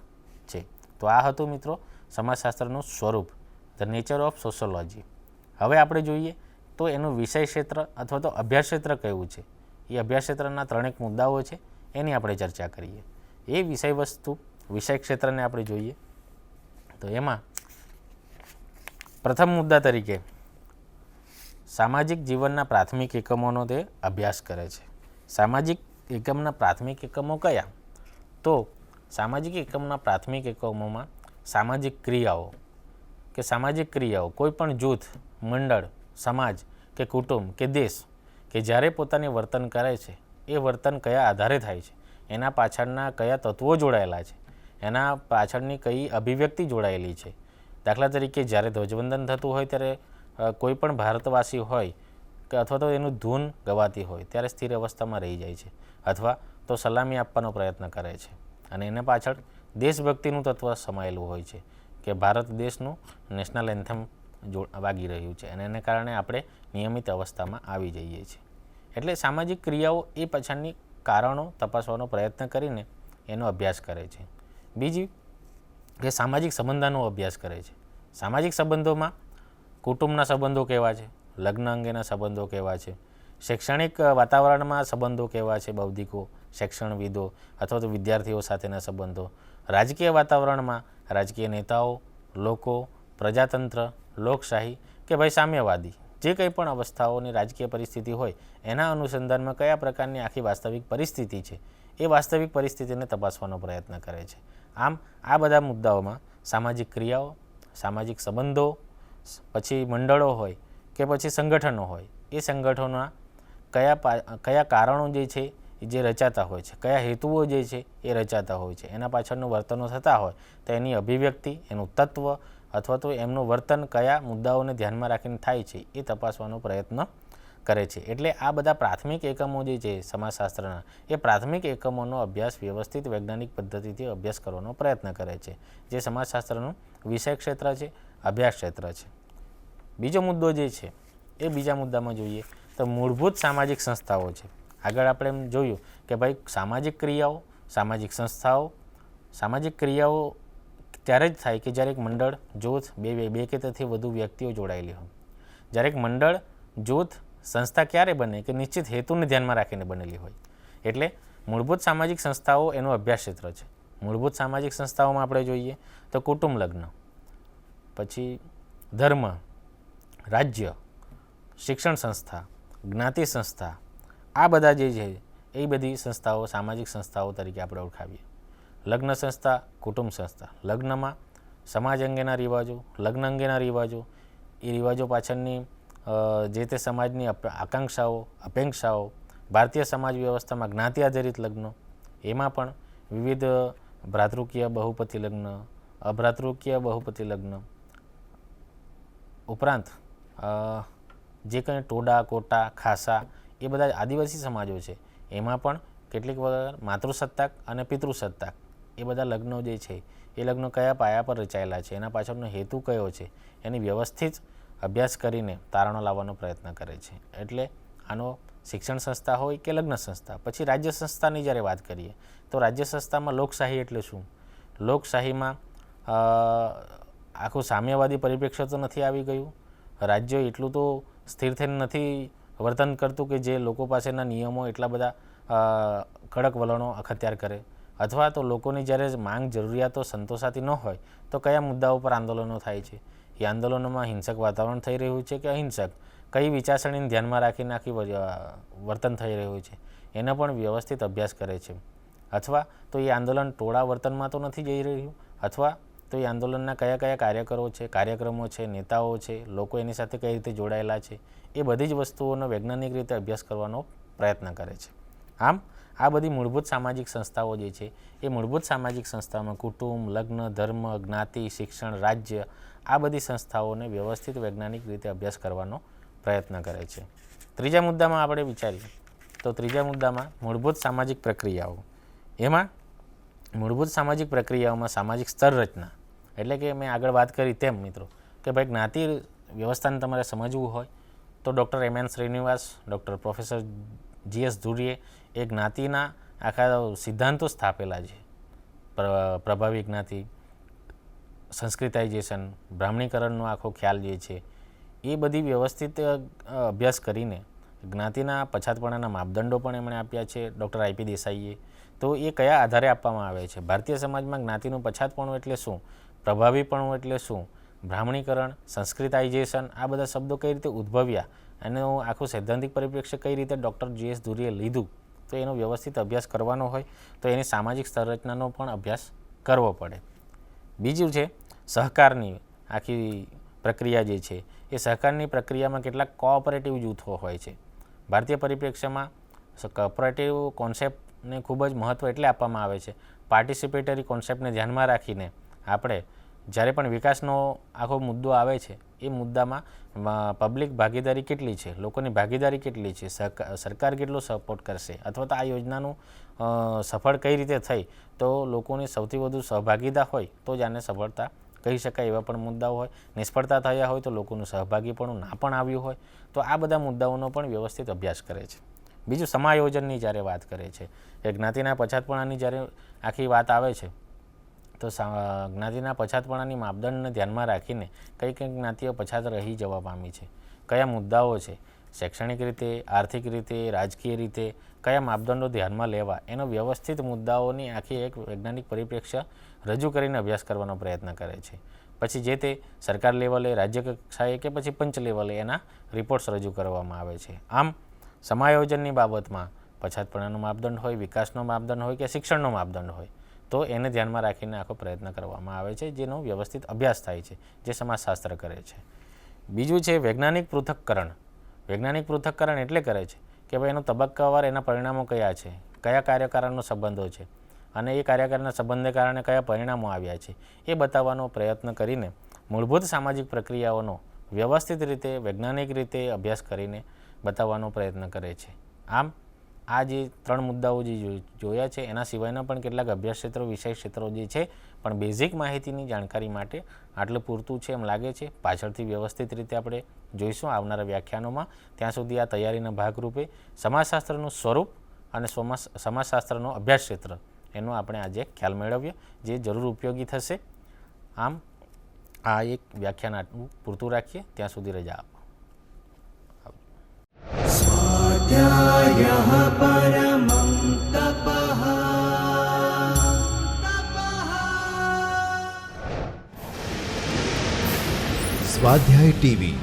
છે. તો આ હતું મિત્રો સમાજશાસ્ત્રનું સ્વરૂપ, ધ નેચર ઓફ સોશિયોલોજી. હવે આપણે જોઈએ તો એનું વિષય ક્ષેત્ર અથવા તો અભ્યાસ ક્ષેત્ર કયું છે. એ અભ્યાસ ક્ષેત્રના 3 મુદ્દાઓ છે, એની આપણે ચર્ચા કરીએ. એ વિષય ક્ષેત્રને આપણે જોઈએ તો એમાં પ્રથમ મુદ્દા તરીકે સામાજિક જીવનના પ્રાથમિક એકમોનો તે અભ્યાસ કરે છે. સામાજિક એકમના પ્રાથમિક એકમો કયા? તો સામાજિક એકમના પ્રાથમિક એકમોમાં સામાજિક ક્રિયાઓ કોઈ પણ જૂથ, મંડળ, સમાજ કે કુટુંબ કે દેશ કે જ્યારે પોતાની વર્તન કરે છે, એ વર્તન કયા આધારે થાય છે, એના પાછળના કયા તત્વો જોડાયેલા છે, એના પાછળની કઈ અભિવ્યક્તિ જોડાયેલી છે. દાખલા તરીકે જ્યારે ધ્વજવંદન થતું હોય ત્યારે કોઈ પણ ભારતવાસી હોય કે અથવા તો એનું ધૂન ગવાતી હોય ત્યારે સ્થિર અવસ્થામાં રહી જાય છે અથવા તો સલામી આપવાનો પ્રયત્ન કરે છે અને એના પાછળ દેશભક્તિનું તત્વ સમાયેલું હોય છે કે ભારત દેશનું નેશનલ એન્થમ વાગી રહ્યું છે અને એને કારણે આપણે નિયમિત અવસ્થામાં આવી જઈએ છીએ. એટલે સામાજિક ક્રિયાઓ એ પાછળની કારણો તપાસવાનો પ્રયત્ન કરીને એનો અભ્યાસ કરે છે. બીજી કે સામાજિક સંબંધોનો અભ્યાસ કરે છે. સામાજિક સંબંધોમાં કુટુંબના સંબંધો કેવા છે, લગ્ન અંગેના સંબંધો કેવા છે, શૈક્ષણિક વાતાવરણમાં સંબંધો કેવા છે, બૌદ્ધિકો, શિક્ષણવિદો અથવા તો વિદ્યાર્થીઓ સાથેના સંબંધો, રાજકીય વાતાવરણમાં રાજકીય નેતાઓ, લોકો, પ્રજાતંત્ર, લોકશાહી કે ભાઈ સામ્યવાદી, જે કંઈ પણ અવસ્થાઓની રાજકીય પરિસ્થિતિ હોય એના અનુસંધાનમાં કયા પ્રકારની આખી વાસ્તવિક પરિસ્થિતિ છે, એ વાસ્તવિક પરિસ્થિતિને તપાસવાનો પ્રયત્ન કરે છે. આમ આ બધા મુદ્દાઓમાં સામાજિક ક્રિયાઓ, સામાજિક સંબંધો, પછી મંડળો હોય કે પછી સંગઠનો હોય, એ સંગઠનોના કયા કારણો જે છે જે રચાતા હોય છે, કયા હેતુઓ જે છે એ રચાતા હોય છે, એના પાછળનું વર્તનો થતા હોય તો એની અભિવ્યક્તિ, એનું તત્વ અથવા તો એમનું વર્તન કયા મુદ્દાઓને ધ્યાનમાં રાખીને થાય છે એ તપાસવાનો પ્રયત્ન કરે છે. એટલે આ બધા પ્રાથમિક એકમો જે છે સમાજશાસ્ત્રના, એ પ્રાથમિક એકમોનો અભ્યાસ વ્યવસ્થિત વૈજ્ઞાનિક પદ્ધતિથી અભ્યાસ કરવાનો પ્રયત્ન કરે છે, જે સમાજશાસ્ત્રનું વિષય ક્ષેત્ર છે, અભ્યાસ ક્ષેત્ર છે. બીજો મુદ્દો જે છે એ બીજા મુદ્દામાં જોઈએ તો મૂળભૂત સામાજિક સંસ્થાઓ છે. આગળ આપણે એમ જોયું કે ભાઈ સામાજિક ક્રિયાઓ, સામાજિક સંસ્થાઓ, સામાજિક ક્રિયાઓ ત્યારે જ થાય કે જ્યારે એક મંડળ, જૂથ, બે કે તેથી વધુ વ્યક્તિઓ જોડાયેલી હોય. જ્યારે એક મંડળ, જૂથ, સંસ્થા ક્યારે બને કે નિશ્ચિત હેતુને ધ્યાનમાં રાખીને બનેલી હોય. એટલે મૂળભૂત સામાજિક સંસ્થાઓ એનું અભ્યાસ ક્ષેત્ર છે. મૂળભૂત સામાજિક સંસ્થાઓમાં આપણે જોઈએ તો કુટુંબ લગ્ન, પછી ધર્મ, રાજ્ય, શિક્ષણ સંસ્થા, જ્ઞાતિ સંસ્થા, આ બધા જે છે એ બધી સંસ્થાઓ સામાજિક સંસ્થાઓ તરીકે આપણે ઓળખાવીએ. લગ્ન સંસ્થા, કુટુંબ સંસ્થા. લગ્નમાં સમાજ અંગેના રિવાજો, લગ્ન અંગેના રિવાજો, એ રિવાજો પાછળની જે તે સમાજની આકાંક્ષાઓ, અપેક્ષાઓ, ભારતીય સમાજ વ્યવસ્થામાં જ્ઞાતિ આધારિત લગ્નો, એમાં પણ વિવિધ ભ્રાતૃકીય બહુપતિ લગ્ન, અભ્રાતૃકીય બહુપતિ લગ્ન ઉપરાંત જે કંઈ ટોડા, કોટા, ખાસા, એ બધા આદિવાસી સમાજો છે એમાં પણ કેટલીક વખત માતૃસત્તાક અને પિતૃસત્તાક એ બધા લગ્નો જે છે એ લગ્નો કયા પાયા પર રચાયેલા છે, એના પાછળનો હેતુ કયો છે, એની વ્યવસ્થિત અભ્યાસ કરીને તારણો લાવવાનો પ્રયત્ન કરે છે. એટલે આનો શિક્ષણ સંસ્થા હોય કે લગ્ન સંસ્થા. પછી રાજ્ય સંસ્થાની જ્યારે વાત કરીએ તો રાજ્ય સંસ્થામાં લોકશાહી એટલે શું? લોકશાહીમાં આખું સામ્યવાદી પરિપ્રેક્ષ્ય તો નથી આવી ગયું. રાજ્ય એટલું તો સ્થિર થઈને નથી વર્તન કરતું કે જે લોકો પાસેના નિયમો એટલા બધા કડક વલણો અખત્યાર કરે. અથવા તો લોકોની જ્યારે માંગ જરૂરિયાતો સંતોષાતી ન હોય તો કયા મુદ્દાઓ પર આંદોલનો થાય છે? એ આંદોલનોમાં હિંસક વાતાવરણ થઈ રહ્યું છે કે અહિંસક? કઈ વિચારસરણીને ધ્યાનમાં રાખીને આખી વર્તન થઈ રહ્યું છે એનો પણ વ્યવસ્થિત અભ્યાસ કરે છે. અથવા તો એ આંદોલન ટોળા વર્તનમાં તો નથી જઈ રહ્યું, અથવા તો એ આંદોલનના કયા કયા કાર્યકરો છે, કાર્યક્રમો છે, નેતાઓ છે, લોકો એની સાથે કઈ રીતે જોડાયેલા છે, એ બધી જ વસ્તુઓનો વૈજ્ઞાનિક રીતે અભ્યાસ કરવાનો પ્રયત્ન કરે છે. આમ આ બધી મૂળભૂત સામાજિક સંસ્થાઓ જે છે એ મૂળભૂત સામાજિક સંસ્થામાં કુટુંબ, લગ્ન, ધર્મ, જ્ઞાતિ, શિક્ષણ, રાજ્ય આ બધી સંસ્થાઓને વ્યવસ્થિત વૈજ્ઞાનિક રીતે અભ્યાસ કરવાનો પ્રયત્ન કરે છે. ત્રીજા મુદ્દામાં આપણે વિચારીએ તો ત્રીજા મુદ્દામાં મૂળભૂત સામાજિક પ્રક્રિયાઓ. એમાં મૂળભૂત સામાજિક પ્રક્રિયાઓમાં સામાજિક સ્તર રચના એટલે કે મેં આગળ વાત કરી તેમ મિત્રો કે ભાઈ જ્ઞાતિ વ્યવસ્થાને તમારે સમજવું હોય તો doctor M N. Srinivas, doctor professor G.S. ધુરીએ એ જ્ઞાતિના આખા સિદ્ધાંતો સ્થાપેલા છે. પ્રભાવી જ્ઞાતિ, સંસ્કૃતાઇઝેશન, બ્રાહ્મણીકરણનો આખો ખ્યાલ જે છે એ બધી વ્યવસ્થિત અભ્યાસ કરીને જ્ઞાતિના પછાતપણાના માપદંડો પણ એમણે આપ્યા છે ડૉક્ટર આઈ.પી. દેસાઈએ. તો એ કયા આધારે આપવામાં આવે છે? ભારતીય સમાજમાં જ્ઞાતિનું પછાતપણું એટલે શું, પ્રભાવીપણું એટલે શું, બ્રાહ્મણીકરણ, સંસ્કૃતાઇઝેશન આ બધા શબ્દો કઈ રીતે ઉદ્ભવ્યા, એનું આખું સૈદ્ધાંતિક પરિપ્રેક્ષ્ય કઈ રીતે ડૉક્ટર G.S. ધુરીએ લીધું, તો એનો વ્યવસ્થિત અભ્યાસ કરવાનો હોય તો એની સામાજિક સ્તરરચનાનો પણ અભ્યાસ કરવો પડે. બીજું છે સહકારની આખી પ્રક્રિયા જે છે એ સહકારની પ્રક્રિયામાં કેટલાક કોઓપરેટિવ જૂથો હોય છે. ભારતીય પરિપ્રેક્ષ્યમાં કોઓપરેટિવ કોન્સેપ્ટને ખૂબ જ મહત્ત્વ એટલે આપવામાં આવે છે. પાર્ટિસિપેટરી કોન્સેપ્ટને ધ્યાનમાં રાખીને આપણે જ્યારે પણ વિકાસનો આખો મુદ્દો આવે છે એ મુદ્દામાં પબ્લિક ભાગીદારી કેટલી છે, લોકોની ભાગીદારી કેટલી છે, સરકાર કેટલો સપોર્ટ કરશે, અથવા તો આ યોજનાનું સફળ કઈ રીતે થઈ તો લોકોની સૌથી વધુ સહભાગીતા હોય તો જ આને સફળતા કહી શકાય એવા પણ મુદ્દાઓ હોય. નિષ્ફળતા થયા હોય તો લોકોનું સહભાગીપણું ના પણ આવ્યું હોય તો આ બધા મુદ્દાઓનો પણ વ્યવસ્થિત અભ્યાસ કરે છે. બીજું સમાયોજનની જ્યારે વાત કરે છે કે જ્ઞાતિના પછાતપણાની જ્યારે આખી વાત આવે છે તો જ્ઞાતિના પછાતપણાની માપદંડને ધ્યાનમાં રાખીને કઈ કઈ જ્ઞાતિઓ પછાત રહી જવા પામી છે, કયા મુદ્દાઓ છે, શૈક્ષણિક રીતે, આર્થિક રીતે, રાજકીય રીતે કયા માપદંડો ધ્યાનમાં લેવા, એનો વ્યવસ્થિત મુદ્દાઓની આખી એક વૈજ્ઞાનિક પરિપ્રેક્ષ્ય રજૂ કરીને અભ્યાસ કરવાનો પ્રયત્ન કરે છે. પછી જે તે સરકાર લેવલે, રાજ્ય કક્ષાએ કે પછી પંચ લેવલે એના રિપોર્ટ્સ રજૂ કરવામાં આવે છે. આમ સમાયોજનની બાબતમાં પછાતપણાનો માપદંડ હોય, વિકાસનો માપદંડ હોય કે શિક્ષણનો માપદંડ હોય તો એને ધ્યાનમાં રાખીને આખો પ્રયત્ન કરવામાં આવે છે, જેનો વ્યવસ્થિત અભ્યાસ થાય છે, જે સમાજશાસ્ત્ર કરે છે. બીજું છે વૈજ્ઞાનિક પૃથક્કરણ. વૈજ્ઞાનિક પૃથક્કરણ એટલે કરે છે કે ભાઈ એનો તબક્કાવાર એના પરિણામો કયા છે, કયા કાર્યકારણનો સંબંધો છે અને એ કાર્યકારના સંબંધને કારણે કયા પરિણામો આવ્યા છે એ બતાવવાનો પ્રયત્ન કરીને મૂળભૂત સામાજિક પ્રક્રિયાઓનો વ્યવસ્થિત રીતે વૈજ્ઞાનિક રીતે અભ્યાસ કરીને બતાવવાનો પ્રયત્ન કરે છે. આમ આ જે ત્રણ મુદ્દાઓ જે જોયા છે એના સિવાયના પણ કેટલાક અભ્યાસ ક્ષેત્રો, વિષય ક્ષેત્રો જે છે, પણ બેઝિક માહિતીની જાણકારી માટે આટલું પૂરતું છે એમ લાગે છે. પાછળથી વ્યવસ્થિત રીતે આપણે જોઈશું આવનારા વ્યાખ્યાનોમાં. ત્યાં સુધી આ તૈયારીના ભાગરૂપે સમાજશાસ્ત્રનું સ્વરૂપ અને સમાજશાસ્ત્રનો અભ્યાસ ક્ષેત્ર એનો આપણે આજે ખ્યાલ મેળવીએ, જે જરૂર ઉપયોગી થશે. આમ આ એક વ્યાખ્યાન આટલું પૂરતું રાખીએ. ત્યાં સુધી રજા આપો. स्वाध्यायः परमं तपः। સ્વાધ્યાય ટીવી